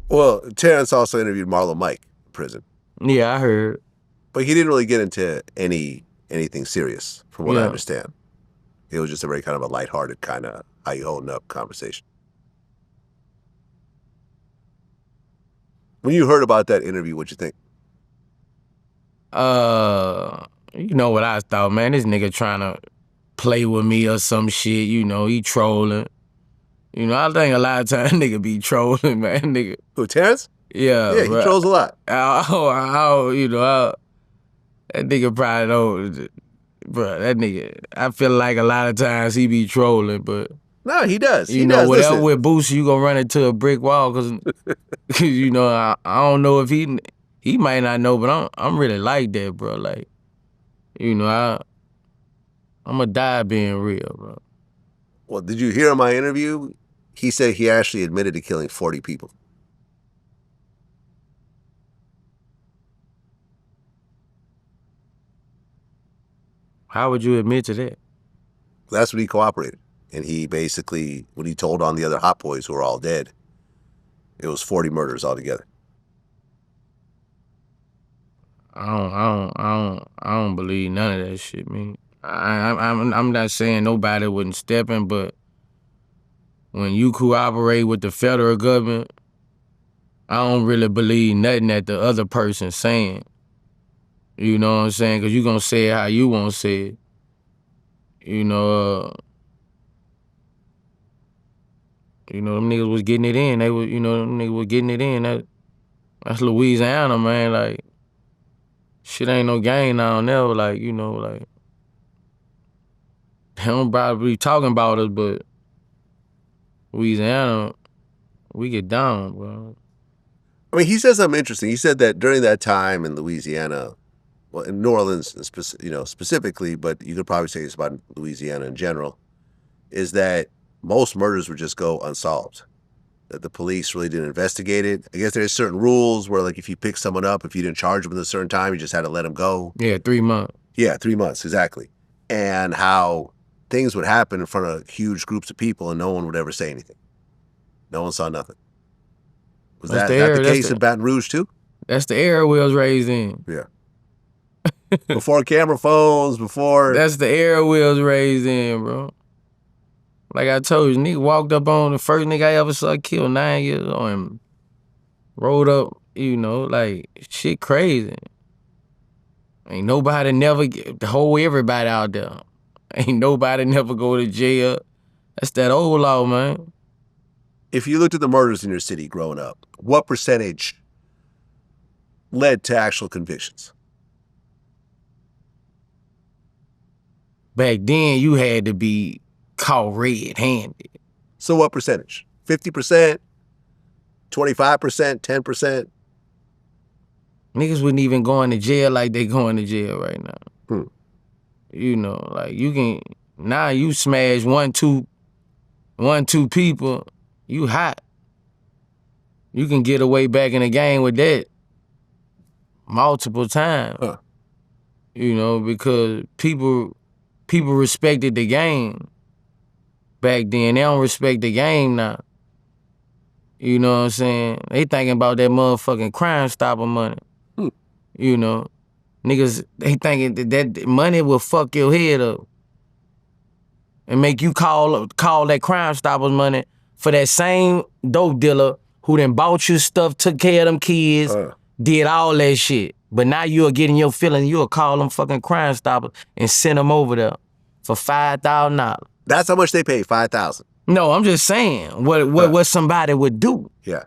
Well, Terrance also interviewed Marlo Mike in prison. Yeah, I heard. But he didn't really get into anything serious, from what I understand. It was just a very kind of a lighthearted kind of how you holding up conversation. When you heard about that interview, what'd you think? You know what I thought, man. This nigga trying to play with me or some shit. You know, he trolling. You know, I think a lot of times nigga be trolling, man. Nigga. Who, Terrance? Yeah. Yeah, he trolls a lot. That nigga probably don't. Bro, that nigga, I feel like a lot of times he be trolling, but. No, he does. You know, whatever with Boosie, you gonna run into a brick wall, cause you know, I don't know if he might not know, but I'm really like that, bro. Like, you know, I'm gonna die being real, bro. Well, did you hear in my interview? He said he actually admitted to killing 40 people. How would you admit to that? That's when he cooperated. And he basically, when he told on the other hot boys who were all dead, it was 40 murders altogether. I don't believe none of that shit, man. I'm not saying nobody wouldn't step in, but when you cooperate with the federal government, I don't really believe nothing that the other person's saying. You know what I'm saying? Because you gonna say it how you want to say it. You know, them niggas was getting it in. They was, them niggas was getting it in. That's Louisiana, man. Like, shit ain't no game down there. Like, they don't probably be talking about us, but Louisiana, we get down, bro. I mean, he said something interesting. He said that during that time in Louisiana, well, in New Orleans, specifically, but you could probably say it's about Louisiana in general, is that most murders would just go unsolved. That the police really didn't investigate it. I guess there's certain rules where, like, if you pick someone up, if you didn't charge them at a certain time, you just had to let them go. Yeah, 3 months. Yeah, 3 months, exactly. And how things would happen in front of huge groups of people and no one would ever say anything. No one saw nothing. Was that the case in Baton Rouge, too? That's the era we was raised in. Yeah. Before camera phones, before... That's the era we was raised in, bro. Like I told you, nigga walked up on the first nigga I ever saw killed 9 years old and rolled up, like, shit crazy. Ain't nobody never hold everybody out there. Ain't nobody never go to jail. That's that old law, man. If you looked at the murders in your city growing up, what percentage led to actual convictions? Back then, you had to be caught red-handed. So what percentage? 50%? 25%? 10%? Niggas wouldn't even go into jail like they going to jail right now. Like now you smash one, two people, you hot. You can get away back in the game with that multiple times. Huh. Because people respected the game back then. They don't respect the game now. You know what I'm saying? They thinking about that motherfucking Crime Stopper money. Niggas, they thinking that money will fuck your head up and make you call that Crime Stoppers money for that same dope dealer who then bought you stuff, took care of them kids, did all that shit. But now you're getting your feelings, you'll call them fucking Crime Stoppers and send them over there for $5,000. That's how much they pay, $5,000. No, I'm just saying what somebody would do. Yeah.